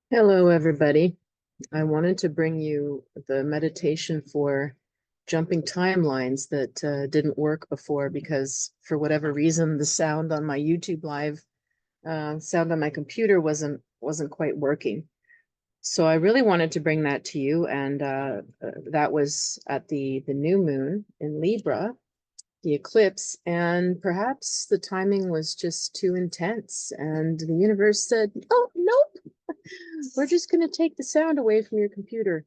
Hello, everybody. I wanted to bring you the meditation for jumping timelines that didn't work before because for whatever reason, the sound on my YouTube live, sound on my computer wasn't quite working. So I really wanted to bring that to you, and that was at the new moon in Libra, the eclipse, and perhaps the timing was just too intense, and the universe said, "Oh, nope, we're just going to take the sound away from your computer."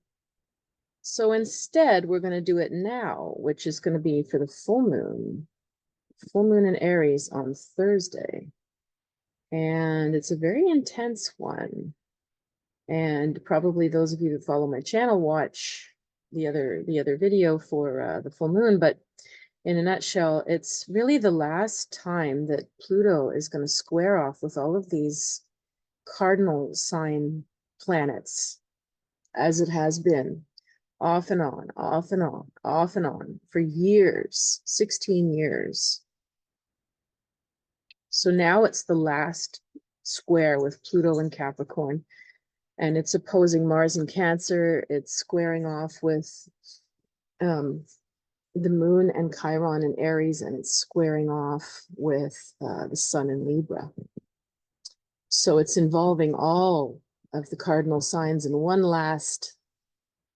So instead, we're going to do it now, which is going to be for the full moon in Aries on Thursday. And it's a very intense one. And probably those of you that follow my channel watch the other video for the full moon. But in a nutshell, it's really the last time that Pluto is going to square off with all of these cardinal sign planets, as it has been off and on, off and on, off and on for years, 16 years. So now it's the last square with Pluto and Capricorn, and it's opposing Mars in Cancer. It's squaring off with the moon and Chiron in Aries, and it's squaring off with the sun in Libra. So it's involving all of the cardinal signs in one last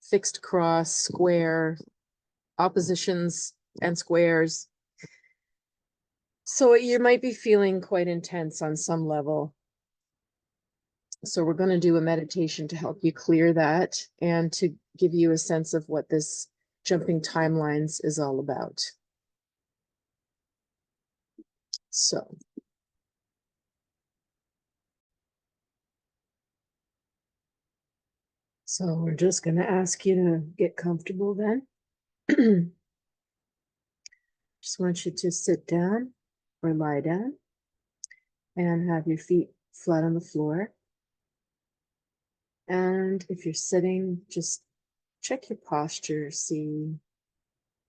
fixed cross, square, oppositions and squares. So you might be feeling quite intense on some level. So we're going to do a meditation to help you clear that and to give you a sense of what this jumping timelines is all about. So we're just going to ask you to get comfortable then. Just want you to sit down or lie down and have your feet flat on the floor. And if you're sitting, just check your posture, see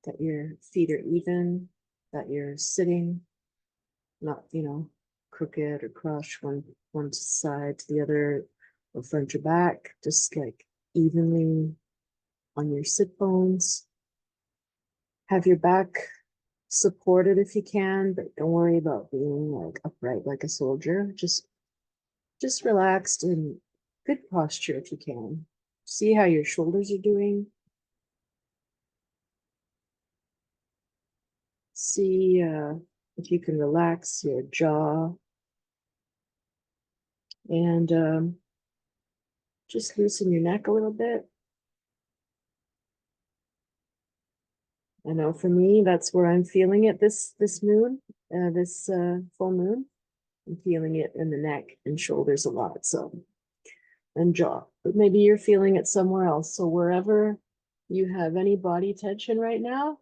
that your feet are even, that you're sitting, not, crooked or crossed one side to the other or front to back, just like evenly on your sit bones. Have your back supported if you can, but don't worry about being like upright like a soldier. Just relaxed and good posture if you can. See how your shoulders are doing. See if you can relax your jaw and just loosen your neck a little bit. I know for me, that's where I'm feeling it this moon, this full moon. I'm feeling it in the neck and shoulders a lot, so, and jaw. But maybe you're feeling it somewhere else. So wherever you have any body tension right now,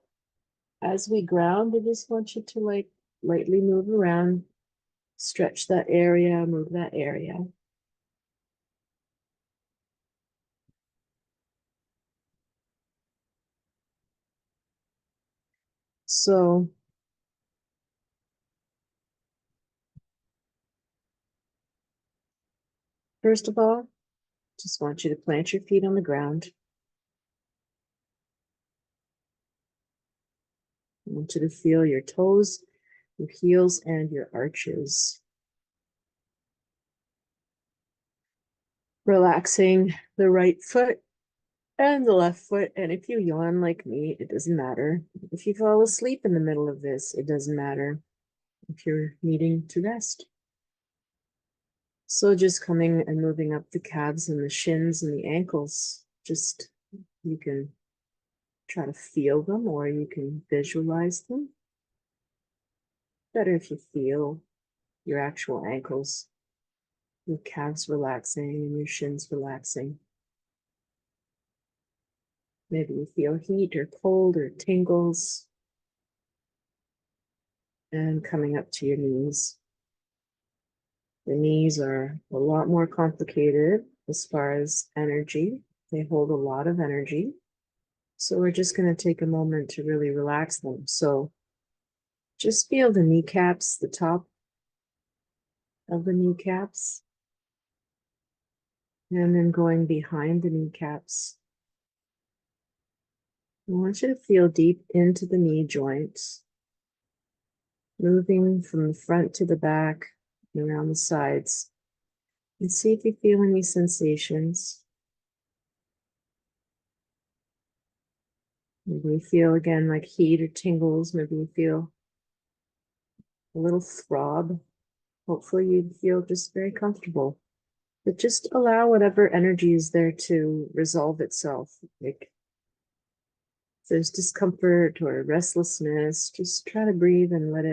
as we ground, I just want you to like lightly move around, stretch that area, move that area. So first of all, just want you to plant your feet on the ground. I want you to feel your toes, your heels, and your arches. Relaxing the right foot and the left foot. And if you yawn like me, it doesn't matter. If you fall asleep in the middle of this, it doesn't matter if you're needing to rest. So just coming and moving up the calves and the shins and the ankles. Just, you can try to feel them or you can visualize them. Better if you feel your actual ankles, your calves relaxing and your shins relaxing. Maybe you feel heat or cold or tingles. And coming up to your knees. The knees are a lot more complicated as far as energy. They hold a lot of energy. So we're just going to take a moment to really relax them. So just feel the kneecaps, the top of the kneecaps. And then going behind the kneecaps. I want you to feel deep into the knee joints, moving from the front to the back and around the sides. And see if you feel any sensations. Maybe you feel again like heat or tingles. Maybe you feel a little throb. Hopefully you feel just very comfortable. But just allow whatever energy is there to resolve itself. Like if there's discomfort or restlessness, just try to breathe and let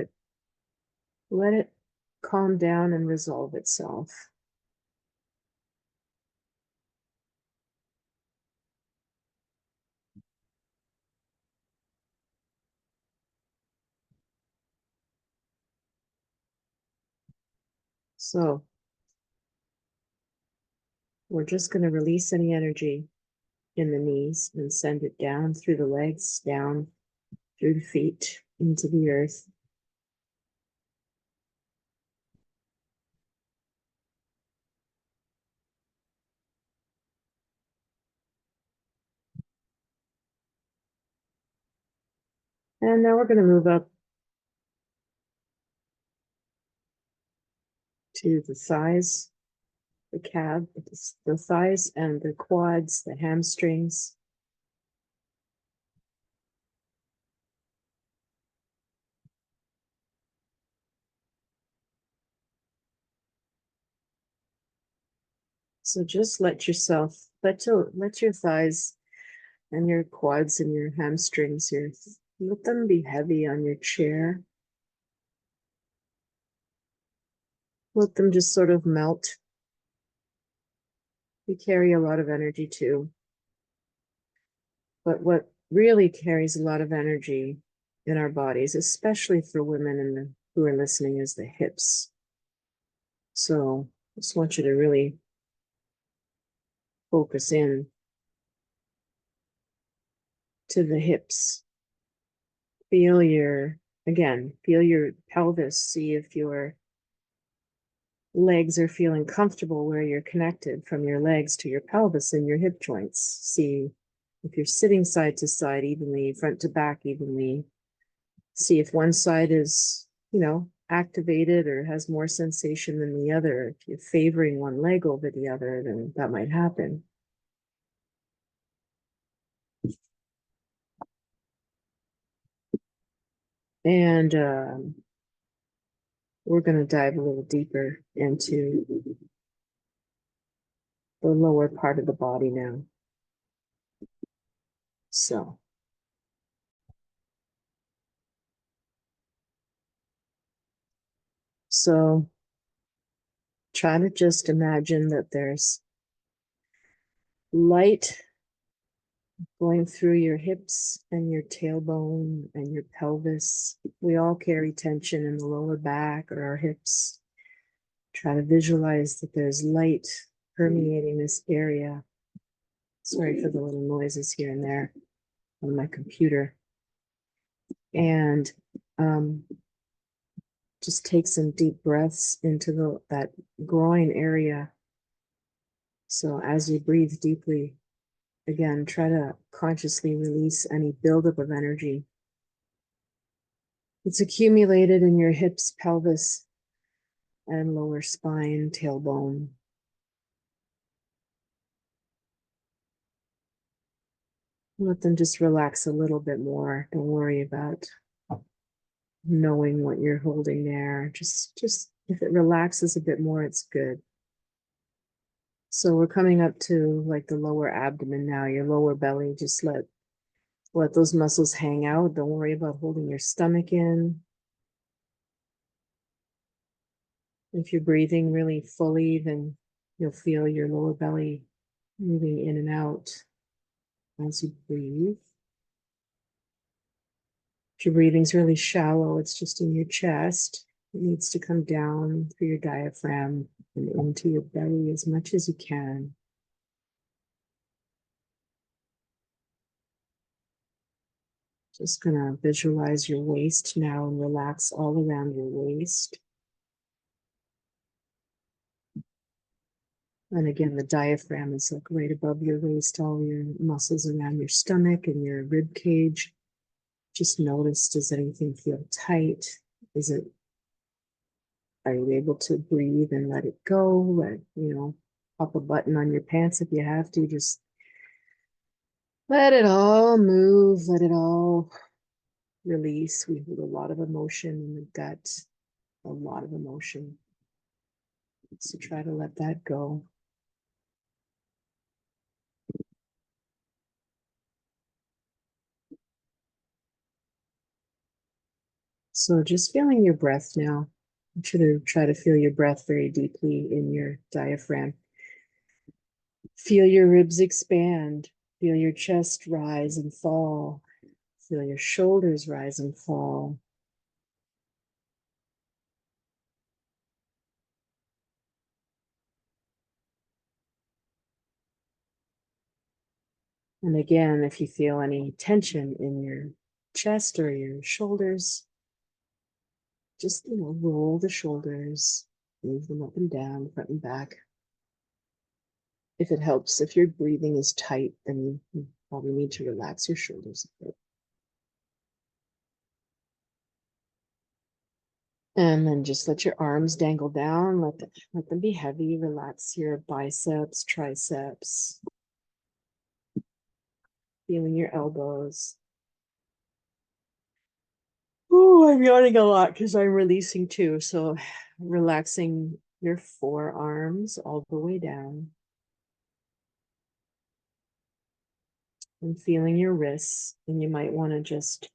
it calm down and resolve itself. So we're just going to release any energy in the knees and send it down through the legs, down through the feet into the earth. And now we're going to move up to the thighs, the calf, the thighs and the quads, the hamstrings. So just let yourself, let your thighs and your quads and your hamstrings here, let them be heavy on your chair. Let them just sort of melt. We carry a lot of energy too. But what really carries a lot of energy in our bodies, especially for women who are listening, is the hips. So I just want you to really focus in to the hips. Feel feel your pelvis. See if your legs are feeling comfortable where you're connected from your legs to your pelvis and your hip joints. See if you're sitting side to side evenly, front to back evenly. See if one side is, activated or has more sensation than the other. If you're favoring one leg over the other, then that might happen. And we're going to dive a little deeper into the lower part of the body now. So try to just imagine that there's light going through your hips and your tailbone and your pelvis. We all carry tension in the lower back or our hips. Try to visualize that there's light permeating this area. Sorry for the little noises here and there on my computer. And just take some deep breaths into that groin area. So as you breathe deeply, again, try to consciously release any buildup of energy. It's accumulated in your hips, pelvis, and lower spine, tailbone. Let them just relax a little bit more. Don't worry about knowing what you're holding there. Just if it relaxes a bit more, it's good. So we're coming up to like the lower abdomen now, your lower belly. Just let those muscles hang out. Don't worry about holding your stomach in. If you're breathing really fully, then you'll feel your lower belly moving in and out as you breathe. If your breathing's really shallow, it's just in your chest. It needs to come down through your diaphragm and into your belly as much as you can. Just gonna visualize your waist now and relax all around your waist. And again, the diaphragm is like right above your waist, all your muscles around your stomach and your rib cage. Just notice, does anything feel tight? Is it, are you able to breathe and let it go? Pop a button on your pants if you have to. Just let it all move, let it all release. We hold a lot of emotion in the gut, a lot of emotion. So try to let that go. So just feeling your breath now. I want you to try to feel your breath very deeply in your diaphragm. Feel your ribs expand. Feel your chest rise and fall. Feel your shoulders rise and fall. And again, if you feel any tension in your chest or your shoulders, just, roll the shoulders, move them up and down, front and back. If it helps, if your breathing is tight, then you probably need to relax your shoulders a bit. And then just let your arms dangle down, let them be heavy. Relax your biceps, triceps, feeling your elbows. Oh, I'm yawning a lot because I'm releasing too. So relaxing your forearms all the way down and feeling your wrists. And you might want to just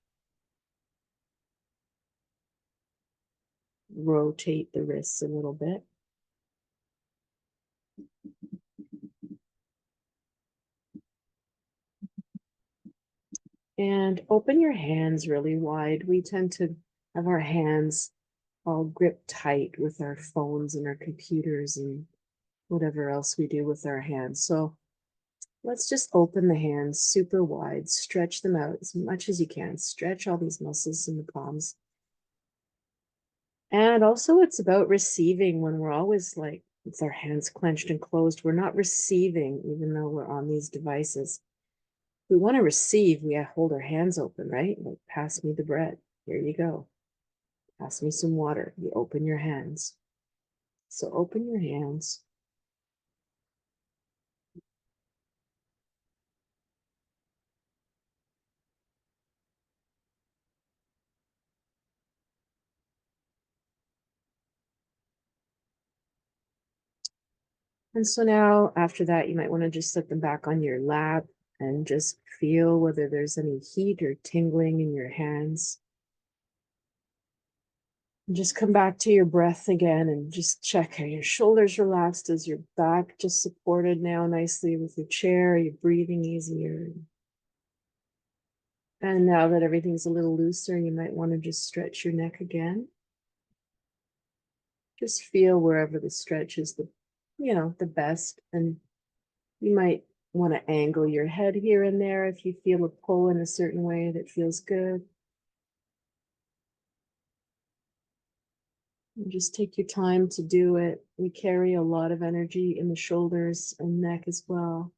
rotate the wrists a little bit. And open your hands really wide. We tend to have our hands all gripped tight with our phones and our computers and whatever else we do with our hands. So let's just open the hands super wide, stretch them out as much as you can. Stretch all these muscles in the palms. And also, it's about receiving. When we're always like with our hands clenched and closed, we're not receiving, even though we're on these devices. We want to receive, we hold our hands open, right? Like, pass me the bread. Here you go. Pass me some water. You open your hands. So open your hands. And so now, after that, you might want to just set them back on your lap and just feel whether there's any heat or tingling in your hands. And just come back to your breath again and just check, are your shoulders relaxed? Is your back just supported now nicely with your chair? Are you breathing easier? And now that everything's a little looser, you might want to just stretch your neck again. Just feel wherever the stretch is the best. And you might want to angle your head here and there if you feel a pull in a certain way that feels good. And just take your time to do it. We carry a lot of energy in the shoulders and neck as well.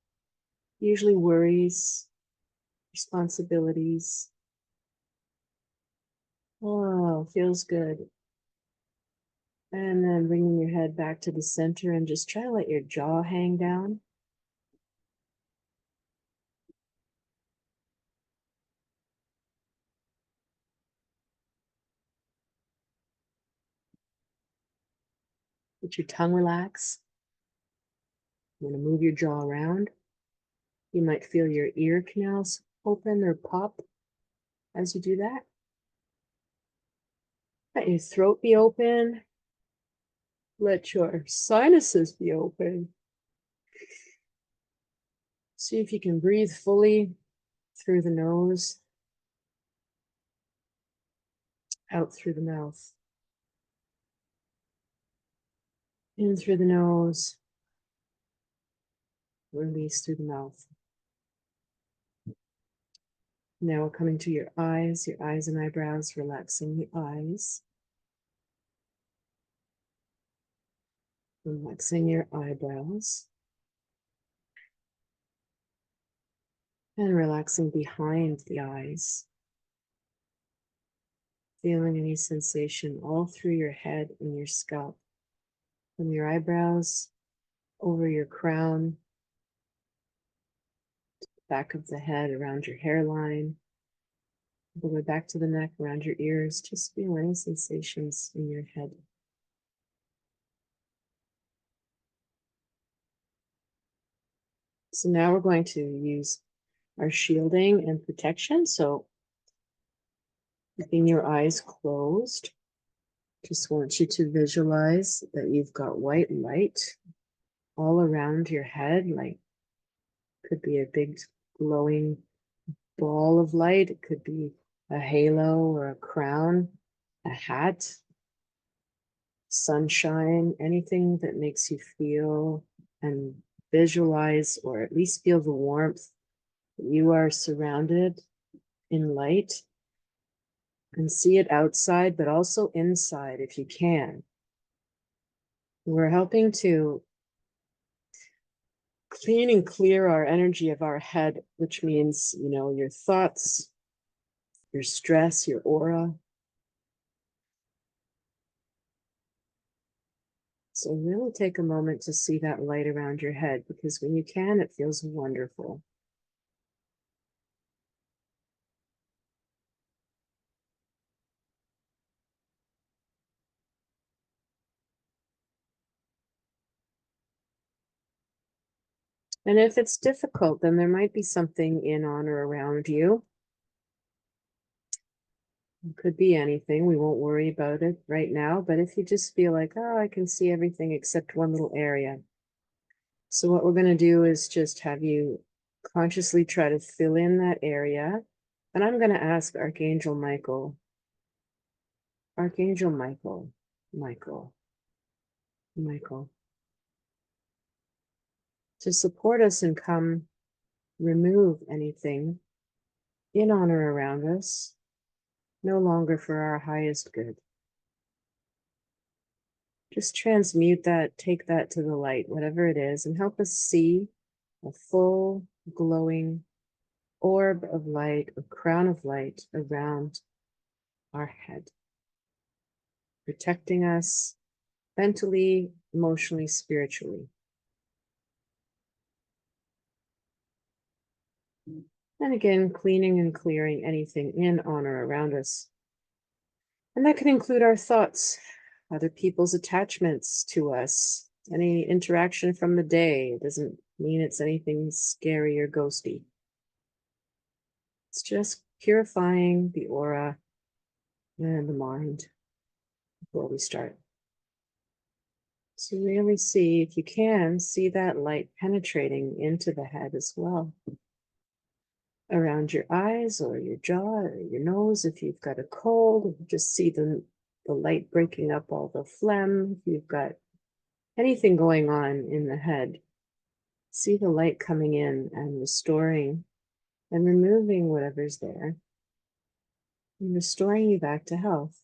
Usually worries, responsibilities. Oh, feels good. And then bringing your head back to the center and just try to let your jaw hang down. Let your tongue relax. You want to move your jaw around. You might feel your ear canals open or pop as you do that. Let your throat be open. Let your sinuses be open. See if you can breathe fully through the nose, out through the mouth. In through the nose, release through the mouth. Now we're coming to your eyes and eyebrows, relaxing the eyes. Relaxing your eyebrows and relaxing behind the eyes. Feeling any sensation all through your head and your scalp, from your eyebrows over your crown, back of the head, around your hairline, all the way back to the neck, around your ears. Just feel any sensations in your head. So now we're going to use our shielding and protection. So keeping your eyes closed, just want you to visualize that you've got white light all around your head, like could be a big glowing ball of light. It could be a halo or a crown, a hat, sunshine, anything that makes you feel and visualize, or at least feel the warmth that you are surrounded in light, and see it outside, but also inside if you can. We're helping to clean and clear our energy of our head, which means, your thoughts, your stress, your aura. So really take a moment to see that light around your head, because when you can, it feels wonderful. And if it's difficult, then there might be something in, on, or around you. It could be anything. We won't worry about it right now. But if you just feel like, oh, I can see everything except one little area. So what we're going to do is just have you consciously try to fill in that area. And I'm going to ask Archangel Michael, Michael, to support us and come remove anything in, on, or around us, no longer for our highest good. Just transmute that, take that to the light, whatever it is, and help us see a full, glowing orb of light, a crown of light around our head, protecting us mentally, emotionally, spiritually. And again, cleaning and clearing anything in, on, or around us. And that can include our thoughts, other people's attachments to us, any interaction from the day. It doesn't mean it's anything scary or ghosty. It's just purifying the aura and the mind before we start. So really see, if you can, see that light penetrating into the head as well. Around your eyes or your jaw or your nose, if you've got a cold, just see the light breaking up all the phlegm. If you've got anything going on in the head, see the light coming in and restoring and removing whatever's there and restoring you back to health.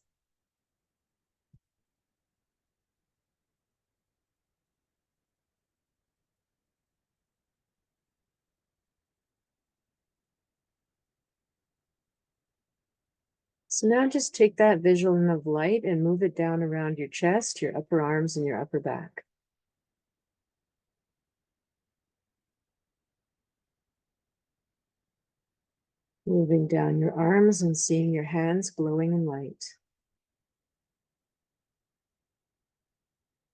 So now just take that vision of light and move it down around your chest, your upper arms, and your upper back. Moving down your arms and seeing your hands glowing in light.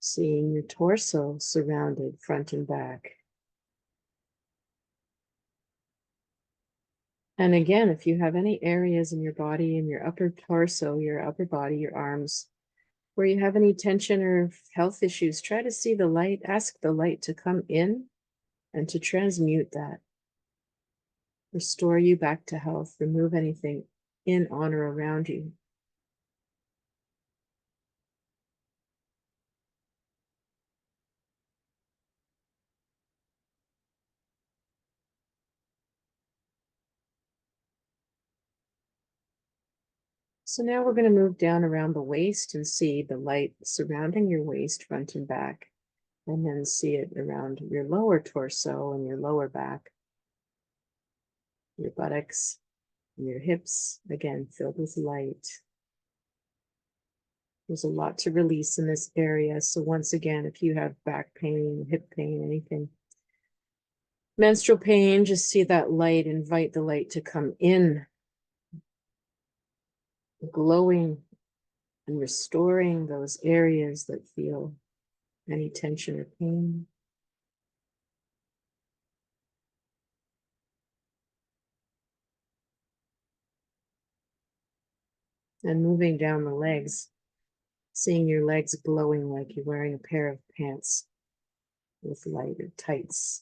Seeing your torso surrounded front and back. And again, if you have any areas in your body, in your upper torso, your upper body, your arms, where you have any tension or health issues, try to see the light, ask the light to come in and to transmute that. Restore you back to health, remove anything in, on, or around you. So now we're going to move down around the waist and see the light surrounding your waist, front and back. And then see it around your lower torso and your lower back, your buttocks, and your hips, again, filled with light. There's a lot to release in this area. So once again, if you have back pain, hip pain, anything, menstrual pain, just see that light, invite the light to come in, glowing and restoring those areas that feel any tension or pain. And moving down the legs, seeing your legs glowing like you're wearing a pair of pants with light or tights,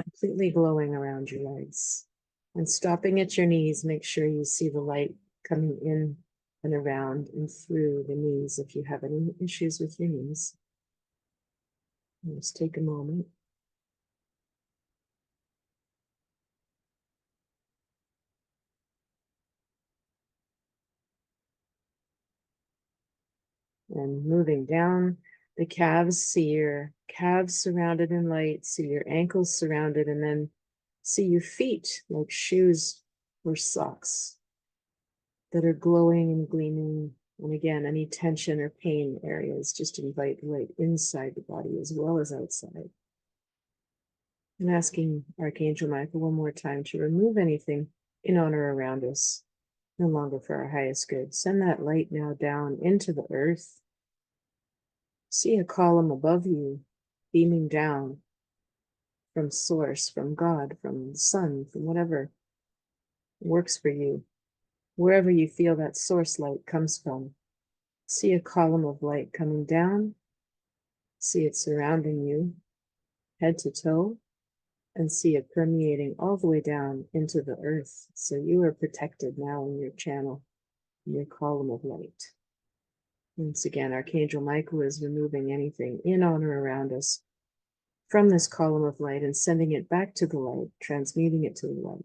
completely glowing around your legs. And stopping at your knees, make sure you see the light coming in and around and through the knees if you have any issues with your knees. Just take a moment. And moving down the calves, see your calves surrounded in light, see your ankles surrounded, and then see your feet like shoes or socks that are glowing and gleaming. And again, any tension or pain areas, just invite light inside the body as well as outside. And asking Archangel Michael one more time to remove anything in, on, or around us, no longer for our highest good. Send that light now down into the earth. See a column above you beaming down from source, from God, from the sun, from whatever works for you. Wherever you feel that source light comes from, see a column of light coming down, see it surrounding you, head to toe, and see it permeating all the way down into the earth. So you are protected now in your channel, in your column of light. Once again, Archangel Michael is removing anything in, on, or around us from this column of light and sending it back to the light, transmuting it to the light.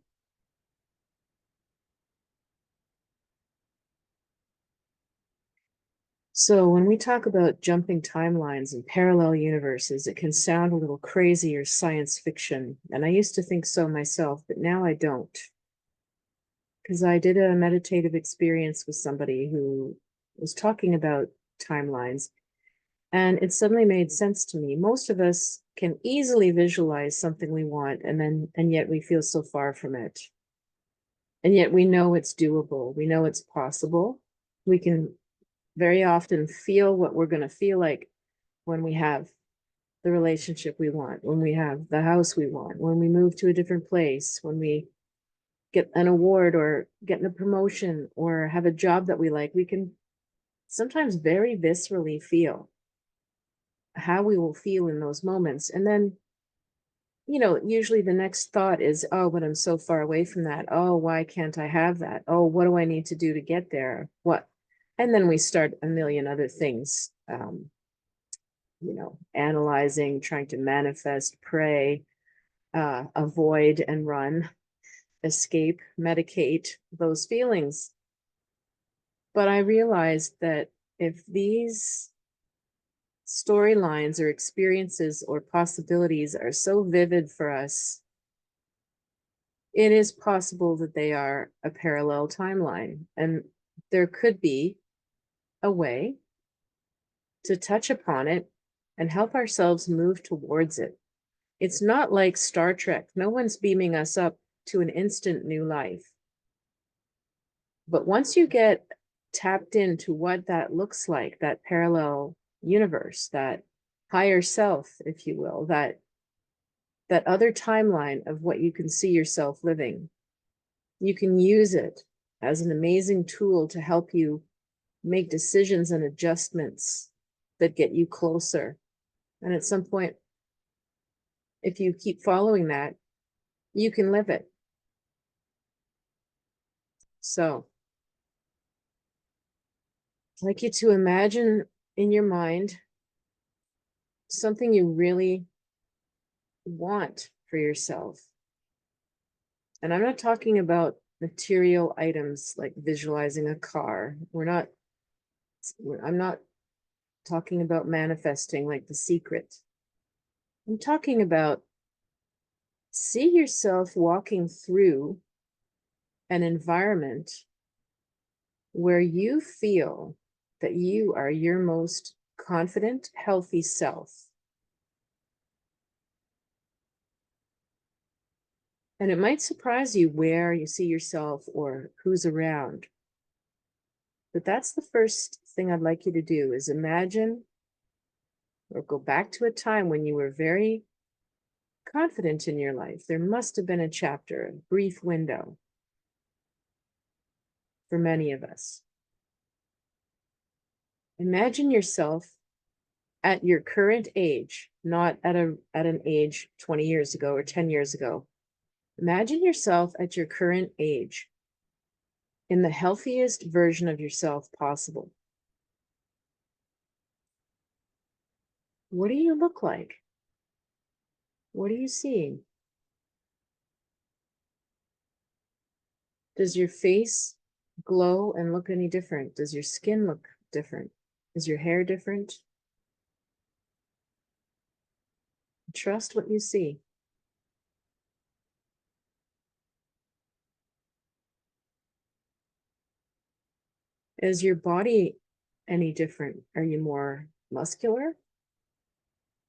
So when we talk about jumping timelines and parallel universes, it can sound a little crazy or science fiction. And I used to think so myself, but now I don't. Because I did a meditative experience with somebody who was talking about timelines, and it suddenly made sense to me. Most of us can easily visualize something we want, and yet we feel so far from it. And yet we know it's doable. We know it's possible. We can very often feel what we're going to feel like when we have the relationship we want, when we have the house we want, when we move to a different place, when we get an award or get a promotion or have a job that we like. We can sometimes very viscerally feel how we will feel in those moments. And then, usually the next thought is, oh, but I'm so far away from that. Oh, why can't I have that? Oh, what do I need to do to get there? What? And then we start a million other things, analyzing, trying to manifest, pray, avoid and run, escape, medicate those feelings. But I realized that if these storylines or experiences or possibilities are so vivid for us, it is possible that they are a parallel timeline. And there could be a way to touch upon it and help ourselves move towards it. It's not like Star Trek. No one's beaming us up to an instant new life. But once you get tapped into what that looks like, that parallel universe, that higher self, if you will, that other timeline of what you can see yourself living, you can use it as an amazing tool to help you make decisions and adjustments that get you closer. And at some point, if you keep following that, you can live it. So I'd like you to imagine in your mind something you really want for yourself. And I'm not talking about material items like visualizing a car. I'm not talking about manifesting like The Secret. I'm talking about see yourself walking through an environment where you feel that you are your most confident, healthy self. And it might surprise you where you see yourself or who's around. But that's the first thing I'd like you to do is imagine or go back to a time when you were very confident in your life. There must have been a chapter, a brief window for many of us. Imagine yourself at your current age, not at an age 20 years ago or 10 years ago. Imagine yourself at your current age in the healthiest version of yourself possible. What do you look like? What are you seeing? Does your face glow and look any different? Does your skin look different? Is your hair different? Trust what you see. Is your body any different? Are you more muscular?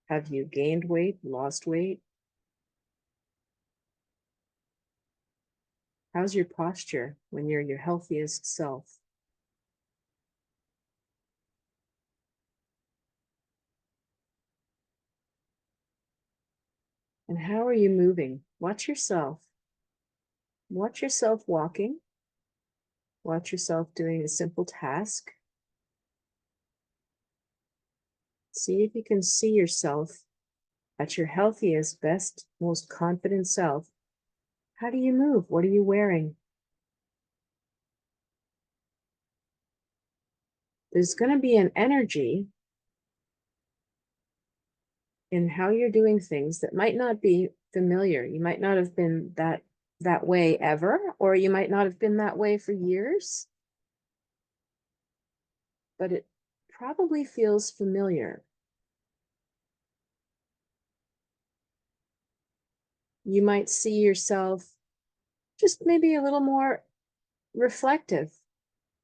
Have you gained weight, lost weight? How's your posture when you're your healthiest self? And how are you moving? Watch yourself. Watch yourself walking. Watch yourself doing a simple task. See if you can see yourself at your healthiest, best, most confident self. How do you move? What are you wearing? There's going to be an energy in how you're doing things that might not be familiar. You might not have been that way ever, or you might not have been that way for years, but it probably feels familiar. You might see yourself just maybe a little more reflective,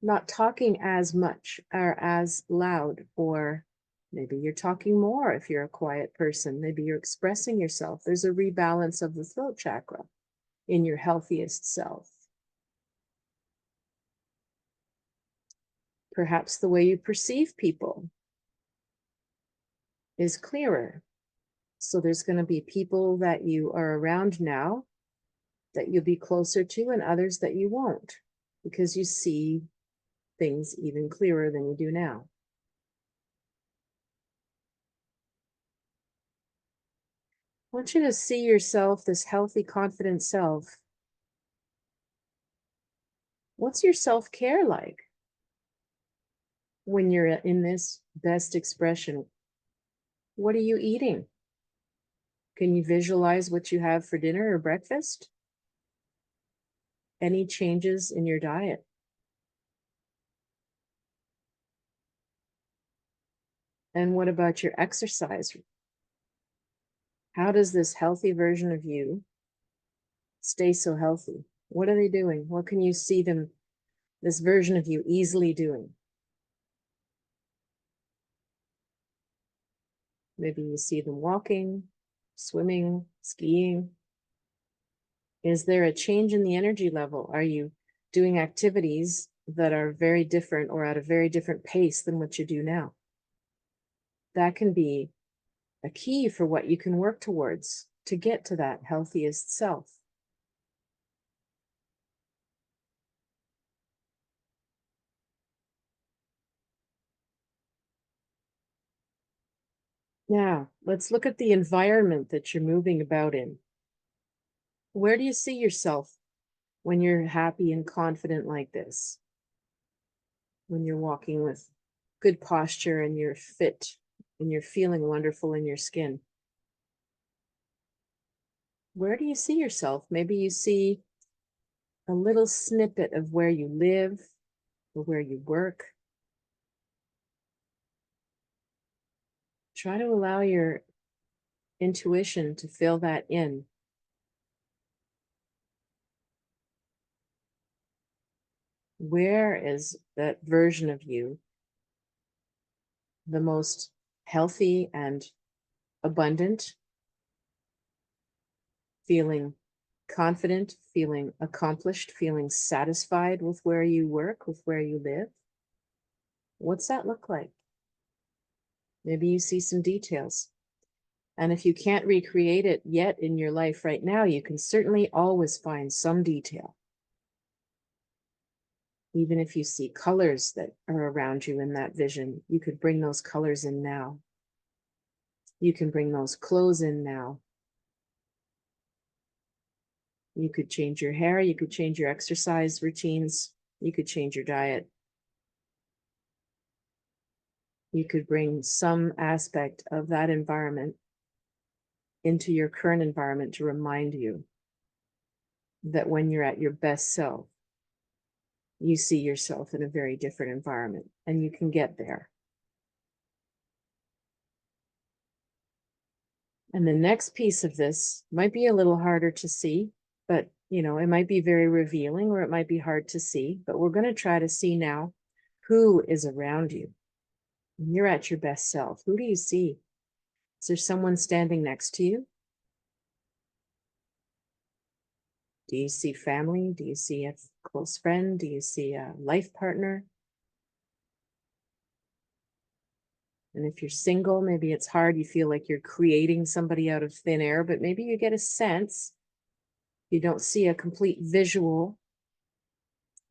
not talking as much or as loud, or maybe you're talking more if you're a quiet person. Maybe you're expressing yourself. There's a rebalance of the throat chakra in your healthiest self. Perhaps the way you perceive people is clearer. So there's going to be people that you are around now that you'll be closer to and others that you won't, because you see things even clearer than you do now. I want you to see yourself, this healthy, confident self. What's your self-care like when you're in this best expression? What are you eating? Can you visualize what you have for dinner or breakfast? Any changes in your diet? And what about your exercise? How does this healthy version of you stay so healthy? What are they doing? What can you see them, this version of you, easily doing? Maybe you see them walking, swimming, skiing. Is there a change in the energy level? Are you doing activities that are very different or at a very different pace than what you do now? That can be a key for what you can work towards to get to that healthiest self. Now, let's look at the environment that you're moving about in. Where do you see yourself when you're happy and confident like this? When you're walking with good posture and you're fit and you're feeling wonderful in your skin? Where do you see yourself? Maybe you see a little snippet of where you live or where you work. Where you see yourself? Maybe you see a little snippet of where you live or where you work. Where do you see yourself? Maybe you see a little snippet of where you live or where you work. Where do you see yourself? Maybe you see a little snippet of where you live or where you work. Try to allow your intuition to fill that in. Where is that version of you the most healthy and abundant, feeling confident, feeling accomplished, feeling satisfied with where you work, with where you live? What's that look like? Maybe you see some details. And if you can't recreate it yet in your life right now, you can certainly always find some detail. Even if you see colors that are around you in that vision, you could bring those colors in now. You can bring those clothes in now. You could change your hair, you could change your exercise routines, you could change your diet. You could bring some aspect of that environment into your current environment to remind you that when you're at your best self, you see yourself in a very different environment, and you can get there. And the next piece of this might be a little harder to see, but it might be very revealing, or it might be hard to see, but we're going to try to see now who is around you. When you're at your best self, who do you see? Is there someone standing next to you? Do you see family? Do you see a close friend? Do you see a life partner? And if you're single, maybe it's hard. You feel like you're creating somebody out of thin air, but maybe you get a sense. You don't see a complete visual.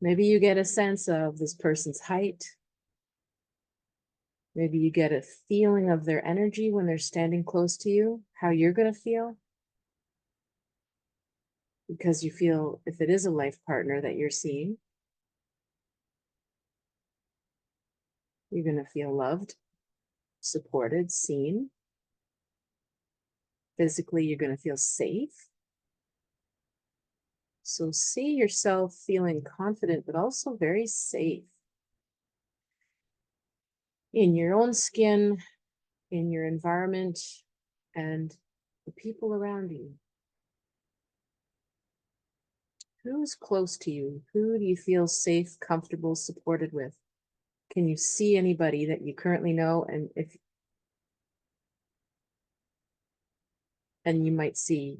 Maybe you get a sense of this person's height. Maybe you get a feeling of their energy when they're standing close to you, how you're going to feel. Because you feel, if it is a life partner that you're seeing, you're going to feel loved, supported, seen. Physically, you're going to feel safe. So see yourself feeling confident, but also very safe in your own skin, in your environment, and the people around you. Who's close to you? Who do you feel safe, comfortable, supported with? Can you see anybody that you currently know? And you might see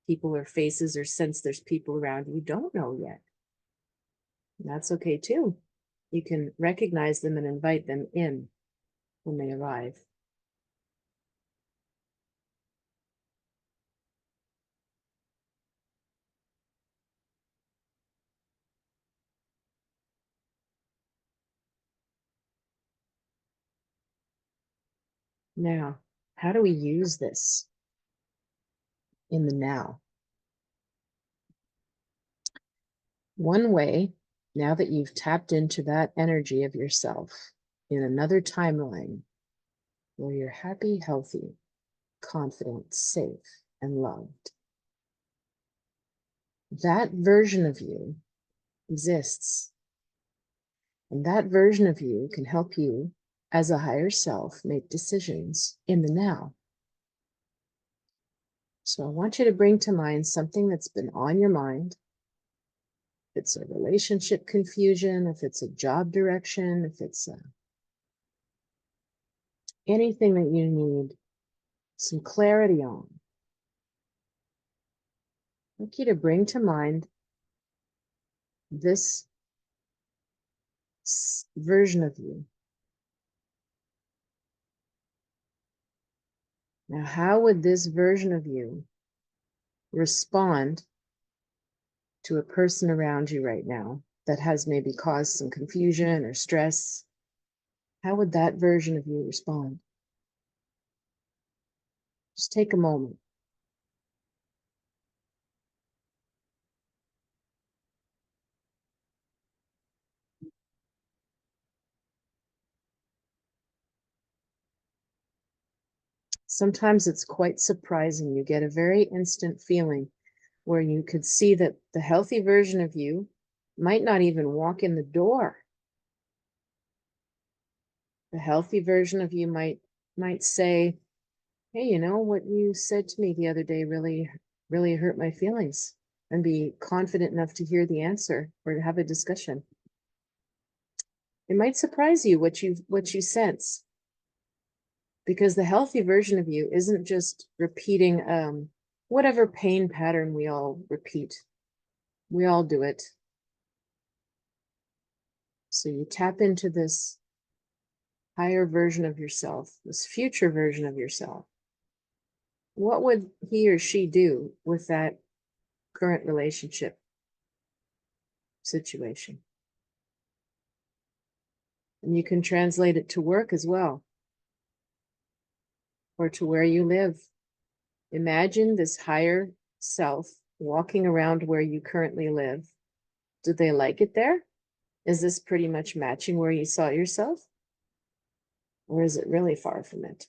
people or faces, or sense there's people around you don't know yet. And that's okay too. You can recognize them and invite them in when they arrive. Now, how do we use this in the now? One way, now that you've tapped into that energy of yourself in another timeline where you're happy, healthy, confident, safe, and loved, that version of you exists. And that version of you can help you as a higher self make decisions in the now. So I want you to bring to mind something that's been on your mind. If it's a relationship confusion, if it's a job direction, if it's anything that you need some clarity on, I want you to bring to mind this version of you. Now, how would this version of you respond to a person around you right now that has maybe caused some confusion or stress? How would that version of you respond? Just take a moment. Sometimes it's quite surprising. You get a very instant feeling where you could see that the healthy version of you might not even walk in the door. The healthy version of you might might say, hey, you know, what you said to me the other day really hurt my feelings, and be confident enough to hear the answer or to have a discussion. It might surprise you what you sense, because the healthy version of you isn't just repeating whatever pain pattern we all repeat. We all do it. So you tap into this higher version of yourself, this future version of yourself. What would he or she do with that current relationship situation? And you can translate it to work as well, or to where you live. Imagine this higher self walking around where you currently live. Do they like it there? Is this pretty much matching where you saw yourself? Or is it really far from it?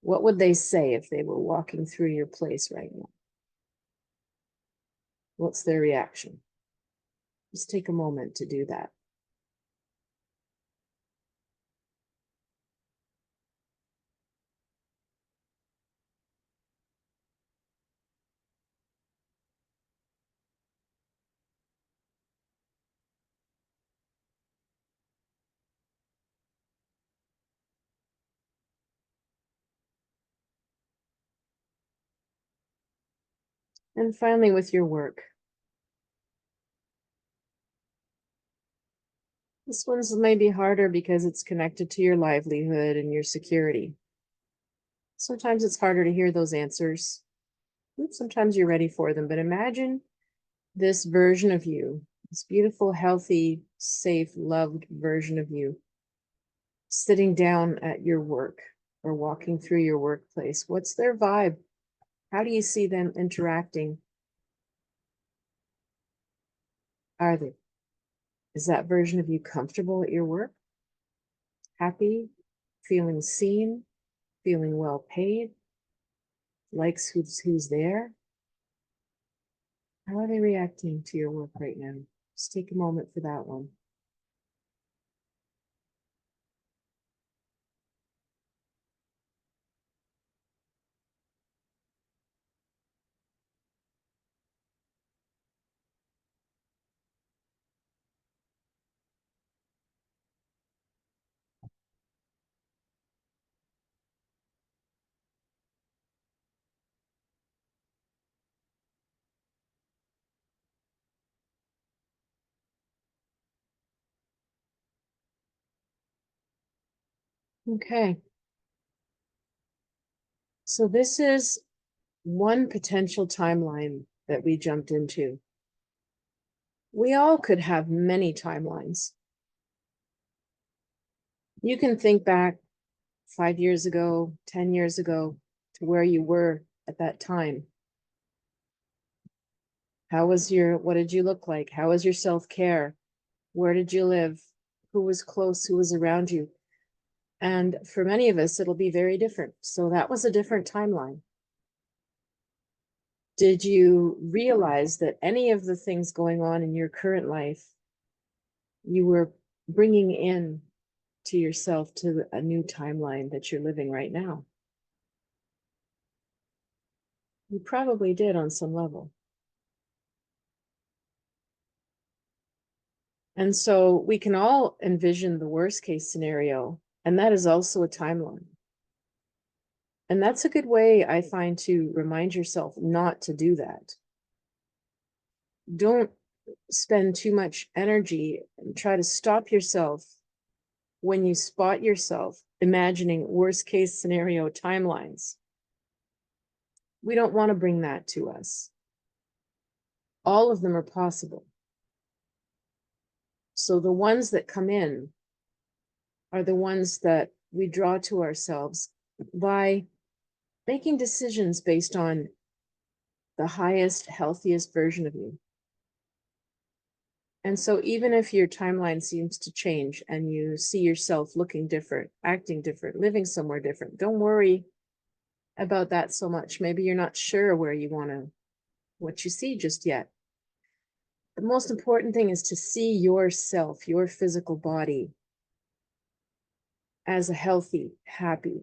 What would they say if they were walking through your place right now? What's their reaction? Just take a moment to do that. And finally, with your work. This one's maybe harder because it's connected to your livelihood and your security. Sometimes it's harder to hear those answers. Sometimes you're ready for them, but imagine this version of you, this beautiful, healthy, safe, loved version of you, sitting down at your work or walking through your workplace. What's their vibe? How do you see them interacting? Are they? Is that version of you comfortable at your work? Happy, feeling seen, feeling well paid, likes who's there? How are they reacting to your work right now? Just take a moment for that one. Okay. So this is one potential timeline that we jumped into. We all could have many timelines. You can think back 5 years ago, 10 years ago, to where you were at that time. What did you look like? How was your self-care? Where did you live? Who was close? Who was around you? And for many of us, it'll be very different. So that was a different timeline. Did you realize that any of the things going on in your current life, you were bringing in to yourself to a new timeline that you're living right now? You probably did on some level. And so we can all envision the worst case scenario, and that is also a timeline. And that's a good way, I find, to remind yourself not to do that. Don't spend too much energy and try to stop yourself when you spot yourself imagining worst case scenario timelines. We don't want to bring that to us. All of them are possible. So the ones that come in are the ones that we draw to ourselves by making decisions based on the highest, healthiest version of you. And so even if your timeline seems to change and you see yourself looking different, acting different, living somewhere different, don't worry about that so much. Maybe you're not sure where you want to, what you see just yet. The most important thing is to see yourself, your physical body, as a healthy, happy,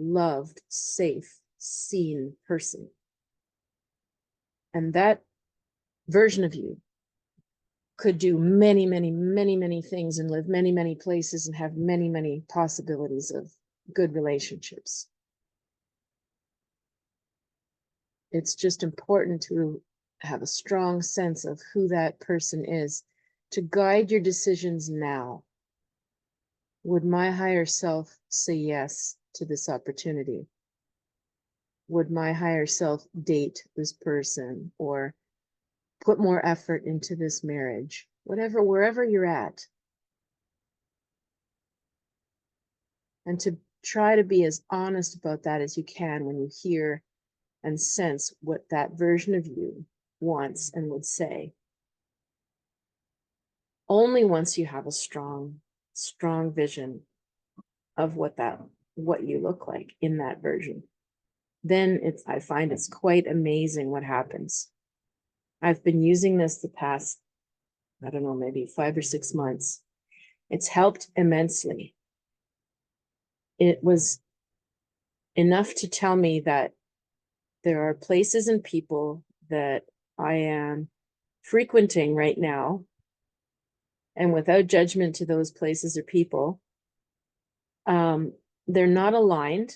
loved, safe, seen person. And that version of you could do many, many, many, many things and live many, many places and have many, many possibilities of good relationships. It's just important to have a strong sense of who that person is to guide your decisions now. Would my higher self say yes to this opportunity? Would my higher self date this person or put more effort into this marriage? Whatever, wherever you're at. And to try to be as honest about that as you can when you hear and sense what that version of you wants and would say. Only once you have a strong vision of what you look like in that version, then I find it's quite amazing what happens. I've been using this the past, I don't know, maybe 5 or 6 months. It's helped immensely. It was enough to tell me that there are places and people that I am frequenting right now, and without judgment to those places or people, they're not aligned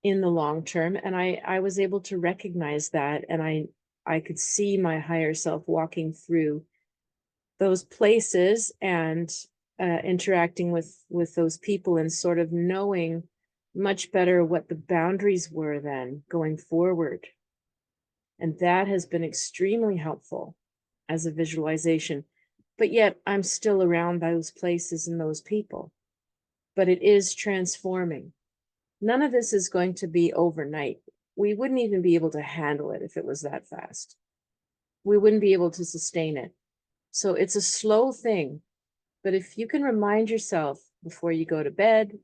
in the long term. And I was able to recognize that, and I could see my higher self walking through those places and interacting with those people and sort of knowing much better what the boundaries were then going forward. And that has been extremely helpful as a visualization. But yet I'm still around those places and those people. But it is transforming. None of this is going to be overnight. We wouldn't even be able to handle it if it was that fast. We wouldn't be able to sustain it. So it's a slow thing. But if you can remind yourself before you go to bed,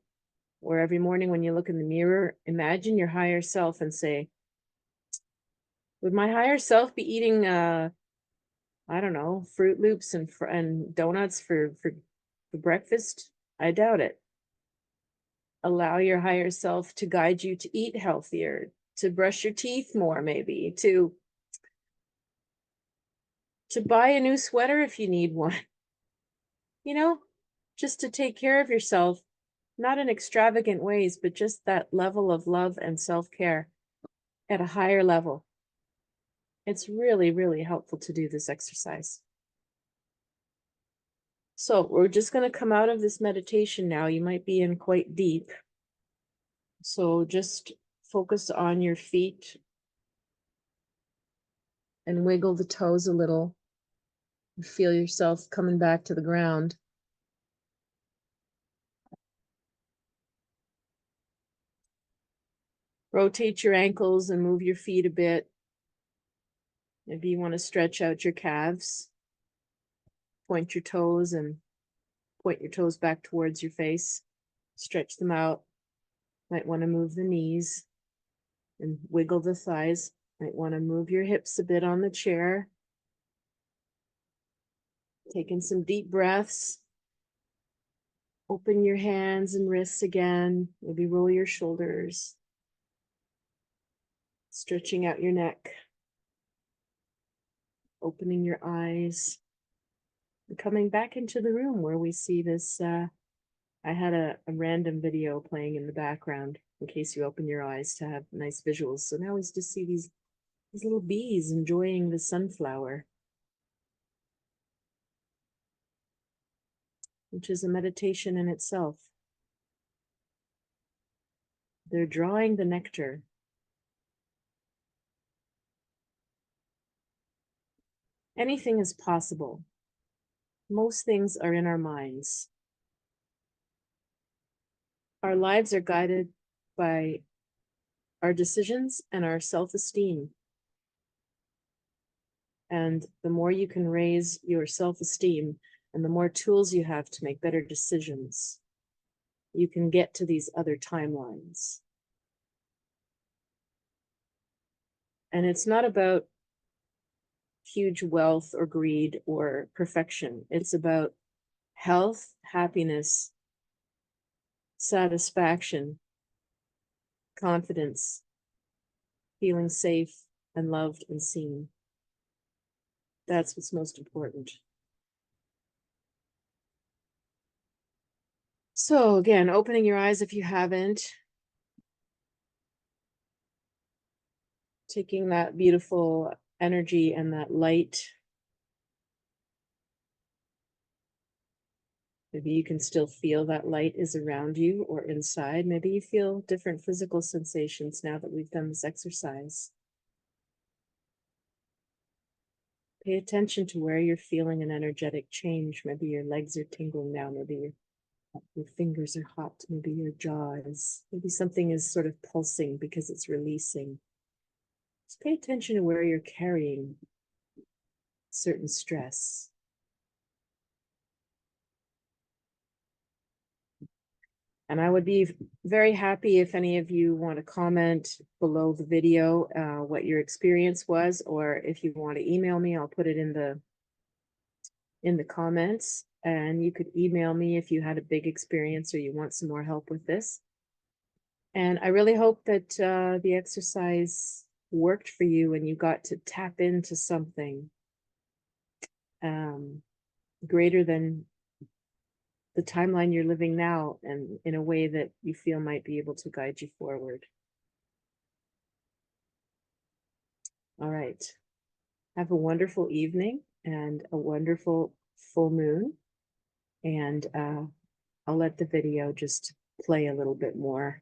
or every morning when you look in the mirror, imagine your higher self and say, would my higher self be eating, I don't know, Fruit Loops and donuts for breakfast? I doubt it. Allow your higher self to guide you to eat healthier, to brush your teeth more, maybe, to buy a new sweater if you need one. You know, just to take care of yourself, not in extravagant ways, but just that level of love and self-care at a higher level. It's really, really helpful to do this exercise. So we're just going to come out of this meditation now. You might be in quite deep. So just focus on your feet and wiggle the toes a little. Feel yourself coming back to the ground. Rotate your ankles and move your feet a bit. Maybe you want to stretch out your calves. Point your toes and point your toes back towards your face. Stretch them out. Might want to move the knees and wiggle the thighs. Might want to move your hips a bit on the chair. Taking some deep breaths. Open your hands and wrists again. Maybe roll your shoulders. Stretching out your neck. Opening your eyes. And coming back into the room where we see this. I had a random video playing in the background in case you open your eyes to have nice visuals. So now we just see these little bees enjoying the sunflower, which is a meditation in itself. They're drawing the nectar. Anything is possible. Most things are in our minds. Our lives are guided by our decisions and our self-esteem. And the more you can raise your self-esteem and the more tools you have to make better decisions, you can get to these other timelines. And it's not about huge wealth or greed or perfection. It's about health, happiness, satisfaction, confidence, feeling safe and loved and seen. That's what's most important. So again, opening your eyes if you haven't. Taking that beautiful energy and that light. Maybe you can still feel that light is around you or inside. Maybe you feel different physical sensations now that we've done this exercise. Pay attention to where you're feeling an energetic change. Maybe your legs are tingling now. Maybe your fingers are hot. Maybe your jaw is, maybe something is sort of pulsing because it's releasing. Just pay attention to where you're carrying certain stress. And I would be very happy if any of you want to comment below the video what your experience was, or if you want to email me, I'll put it in the comments. And you could email me if you had a big experience or you want some more help with this. And I really hope that the exercise worked for you and you got to tap into something greater than the timeline you're living now, and in a way that you feel might be able to guide you forward. All right. Have a wonderful evening and a wonderful full moon. And I'll let the video just play a little bit more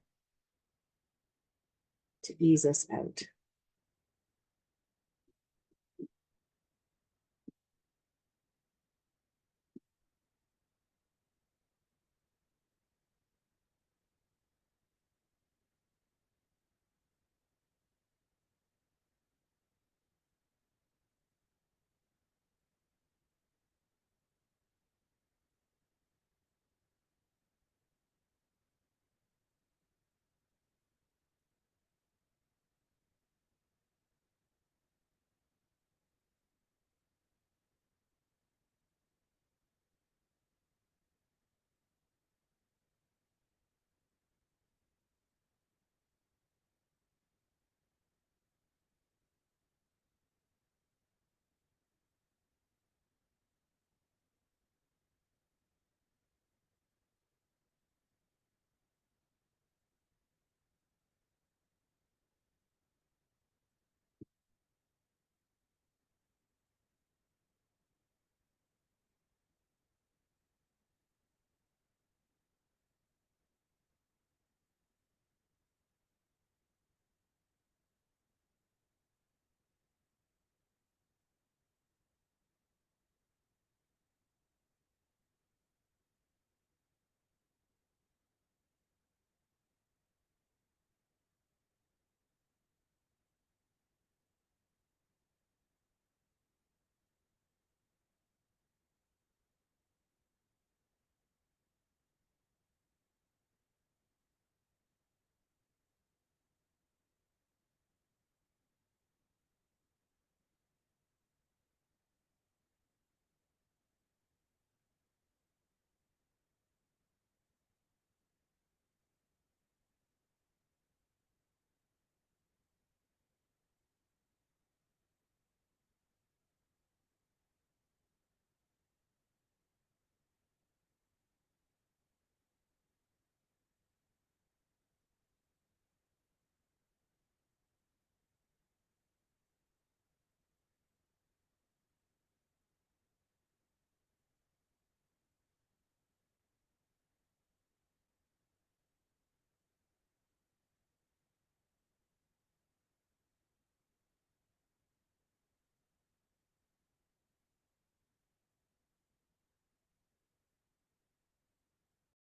to ease us out.